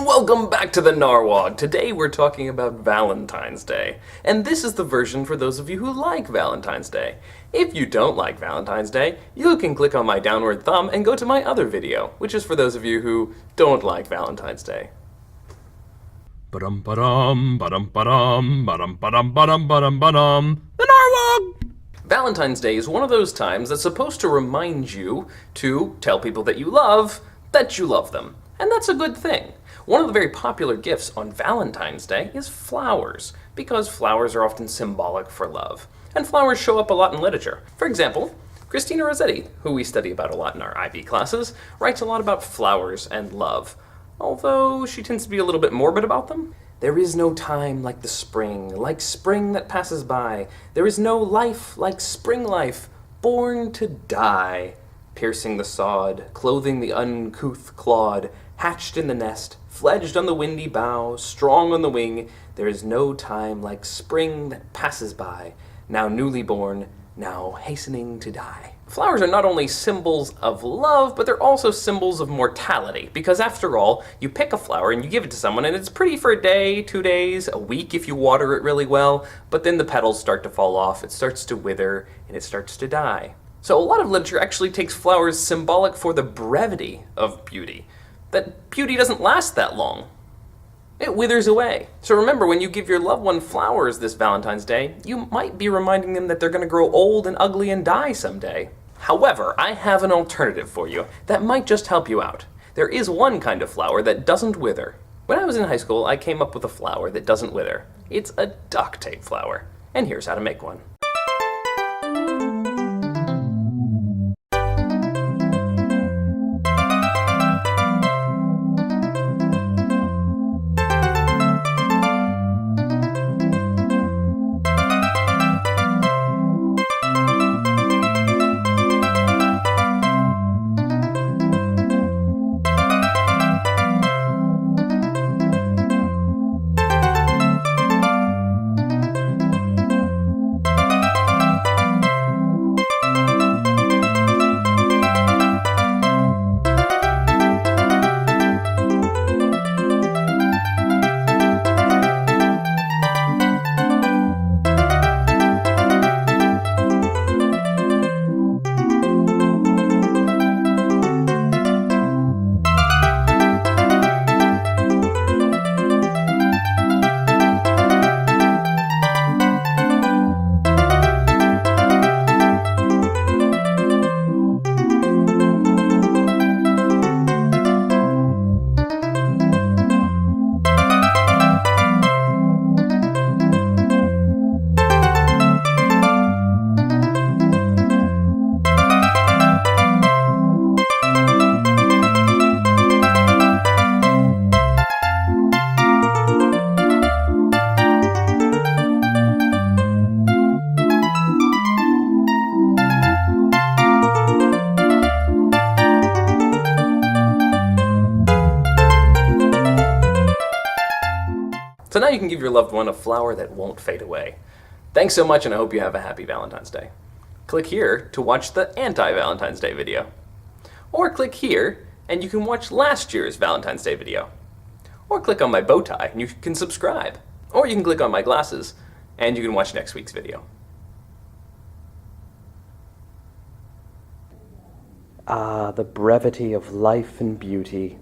and welcome back to the Narwhog. Today we're talking about Valentine's Day, and this is the version for those of you who like Valentine's Day. If you don't like Valentine's Day, you can click on my downward thumb and go to my other video, which is for those of you who don't like Valentine's Day. Ba-dum ba-dum, ba-dum ba-dum, ba-dum ba-dum ba-dum ba-dum ba-dum. The Narwhog! Valentine's Day is one of those times that's supposed to remind you to tell people that you love them. And that's a good thing. One of the very popular gifts on Valentine's Day is flowers, because flowers are often symbolic for love. And flowers show up a lot in literature. For example, Christina Rossetti, who we study about a lot in our IB classes, writes a lot about flowers and love, although she tends to be a little bit morbid about them. There is no time like the spring that passes by. There is no life like spring life, born to die. Piercing the sod, clothing the uncouth clod, hatched in the nest, fledged on the windy bough, strong on the wing, there is no time like spring that passes by, now newly born, now hastening to die. Flowers are not only symbols of love, but they're also symbols of mortality, because after all, you pick a flower and you give it to someone, and it's pretty for a day, 2 days, a week if you water it really well, but then the petals start to fall off, it starts to wither, and it starts to die. So a lot of literature actually takes flowers symbolic for the brevity of beauty, that beauty doesn't last that long. It withers away. So remember, when you give your loved one flowers this Valentine's Day, you might be reminding them that they're going to grow old and ugly and die someday. However, I have an alternative for you that might just help you out. There is one kind of flower that doesn't wither. When I was in high school, I came up with a flower that doesn't wither. It's a duct tape flower. And here's how to make one. So now you can give your loved one a flower that won't fade away. Thanks so much, and I hope you have a happy Valentine's Day. Click here to watch the anti-Valentine's Day video. Or click here, and you can watch last year's Valentine's Day video. Or click on my bow tie, and you can subscribe. Or you can click on my glasses, and you can watch next week's video. Ah, the brevity of life and beauty.